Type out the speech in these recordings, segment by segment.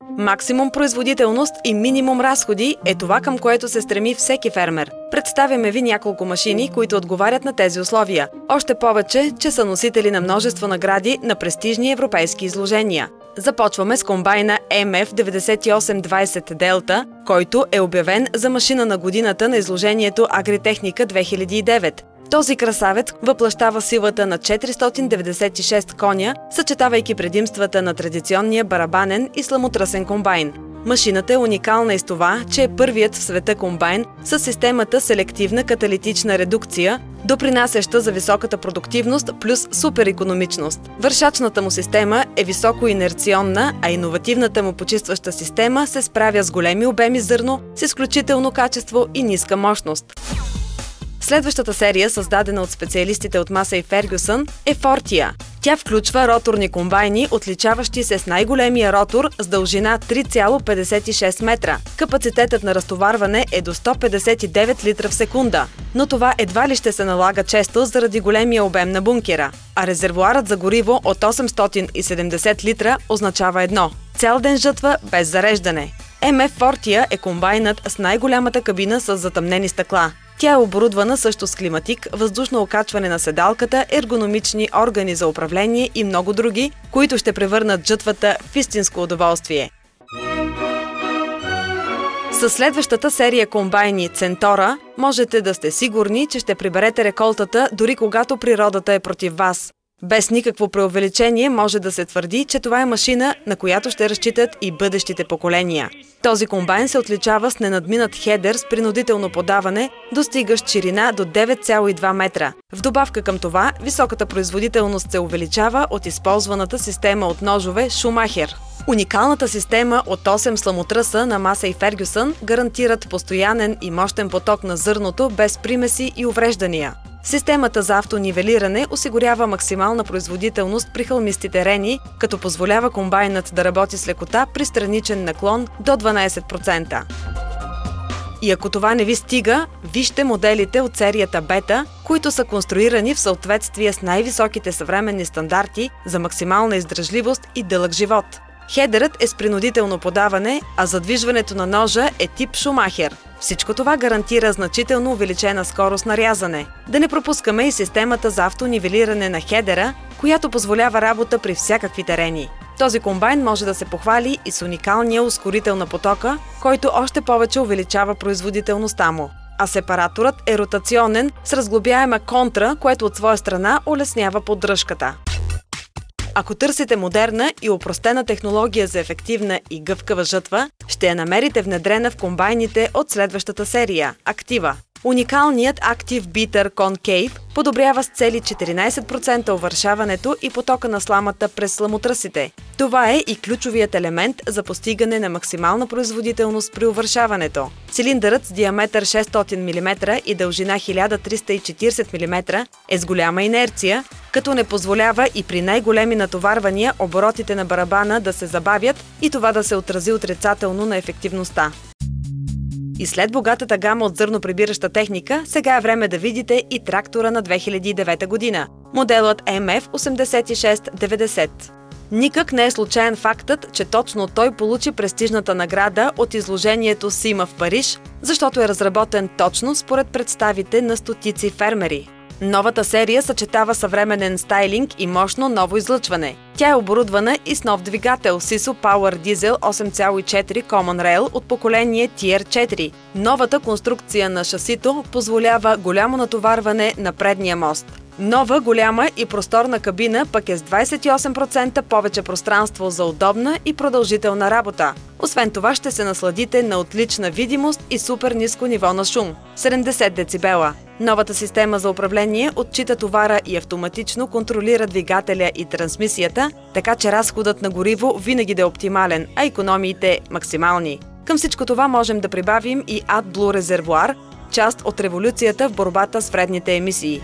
Максимум производителност и минимум разходи е това, към което се стреми всеки фермер. Представяме ви няколко машини, които отговарят на тези условия. Още повече, че са носители на множество награди на престижни европейски изложения. Започваме с комбайна MF9820 Delta, който е обявен за машина на годината на изложението Агритехника 2009. Този красавец въплъщава силата на 496 коня, съчетавайки предимствата на традиционния барабанен и сламотръсен комбайн. Машината е уникална и с това, че е първият в света комбайн с системата селективна каталитична редукция, допринасяща за високата продуктивност плюс суперикономичност. Вършачната му система е високоинерционна, а иновативната му почистваща система се справя с големи обеми зърно, с изключително качество и ниска мощност. Следващата серия, създадена от специалистите от Масей Фергюсън, е Фортия. Тя включва роторни комбайни, отличаващи се с най-големия ротор с дължина 3,56 метра. Капацитетът на разтоварване е до 159 литра в секунда, но това едва ли ще се налага често заради големия обем на бункера. А резервоарът за гориво от 870 литра означава едно – цял ден жътва без зареждане. MF Fortia е комбайнът с най-голямата кабина с затъмнени стъкла. Тя е оборудвана също с климатик, въздушно окачване на седалката, ергономични органи за управление и много други, които ще превърнат жътвата в истинско удоволствие. Със следващата серия комбайни Центора можете да сте сигурни, че ще приберете реколтата, дори когато природата е против вас. Без никакво преувеличение може да се твърди, че това е машина, на която ще разчитат и бъдещите поколения. Този комбайн се отличава с ненадминат хедер с принудително подаване, достигащ ширина до 9,2 метра. В добавка към това, високата производителност се увеличава от използваната система от ножове Шумахер. Уникалната система от 8 сламотръса на Масей Фергюсън гарантират постоянен и мощен поток на зърното без примеси и увреждания. Системата за автонивелиране осигурява максимална производителност при хълмисти терени, като позволява комбайнът да работи с лекота при страничен наклон до 12%. И ако това не ви стига, вижте моделите от серията Бета, които са конструирани в съответствие с най-високите съвременни стандарти за максимална издръжливост и дълъг живот. Хедерът е с принудително подаване, а задвижването на ножа е тип Шумахер. Всичко това гарантира значително увеличена скорост на рязане. Да не пропускаме и системата за автонивелиране на хедера, която позволява работа при всякакви терени. Този комбайн може да се похвали и с уникалния ускорител на потока, който още повече увеличава производителността му. А сепараторът е ротационен с разглобяема контра, което от своя страна улеснява поддръжката. Ако търсите модерна и опростена технология за ефективна и гъвкава жътва, ще я намерите внедрена в комбайните от следващата серия – Актива. Уникалният Active Beater Concave подобрява с цели 14% увършаването и потока на сламата през сламотръсите. Това е и ключовият елемент за постигане на максимална производителност при увършаването. Цилиндърът с диаметър 600 мм и дължина 1340 мм е с голяма инерция, като не позволява и при най-големи натоварвания оборотите на барабана да се забавят и това да се отрази отрицателно на ефективността. И след богатата гама от зърноприбираща техника, сега е време да видите и трактора на 2009 година – моделът MF8690. Никак не е случайен фактът, че точно той получи престижната награда от изложението SIMA в Париж, защото е разработен точно според представите на стотици фермери. Новата серия съчетава съвременен стайлинг и мощно ново излъчване. Тя е оборудвана и с нов двигател Sisu Power Diesel 8.4 Common Rail от поколение TR4. Новата конструкция на шасито позволява голямо натоварване на предния мост. Нова, голяма и просторна кабина пък е с 28% повече пространство за удобна и продължителна работа. Освен това ще се насладите на отлична видимост и супер ниско ниво на шум – 70 децибела. Новата система за управление отчита товара и автоматично контролира двигателя и трансмисията, така че разходът на гориво винаги да е оптимален, а икономиите – максимални. Към всичко това можем да прибавим и AdBlue резервоар, част от революцията в борбата с вредните емисии.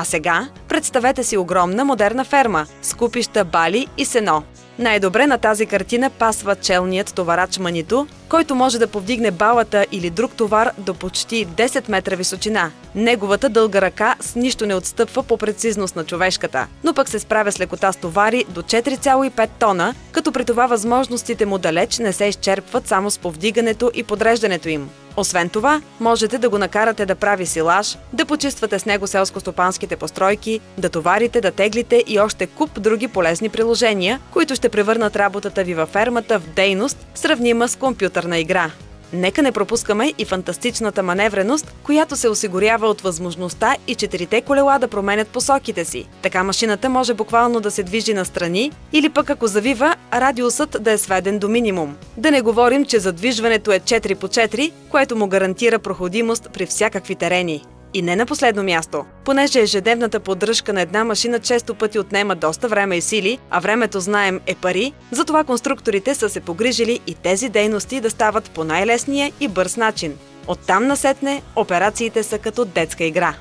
А сега представете си огромна модерна ферма с купища бали и сено. Най-добре на тази картина пасва челният товарач Маниту, който може да повдигне балата или друг товар до почти 10 метра височина. Неговата дълга ръка с нищо не отстъпва по прецизност на човешката, но пък се справя с лекота с товари до 4,5 тона, като при това възможностите му далеч не се изчерпват само с повдигането и подреждането им. Освен това, можете да го накарате да прави силаж, да почиствате с него селско-стопанските постройки, да товарите, да теглите и още куп други полезни приложения, които ще превърнат работата ви във фермата в дейност, сравнима с компютърна игра. Нека не пропускаме и фантастичната маневреност, която се осигурява от възможността и 4-те колела да променят посоките си. Така машината може буквално да се движи настрани или пък ако завива, радиусът да е сведен до минимум. Да не говорим, че задвижването е 4x4, което му гарантира проходимост при всякакви терени. И не на последно място, понеже ежедневната поддръжка на една машина често пъти отнема доста време и сили, а времето, знаем, е пари, затова конструкторите са се погрижили и тези дейности да стават по най-лесния и бърз начин. Оттам насетне операциите са като детска игра.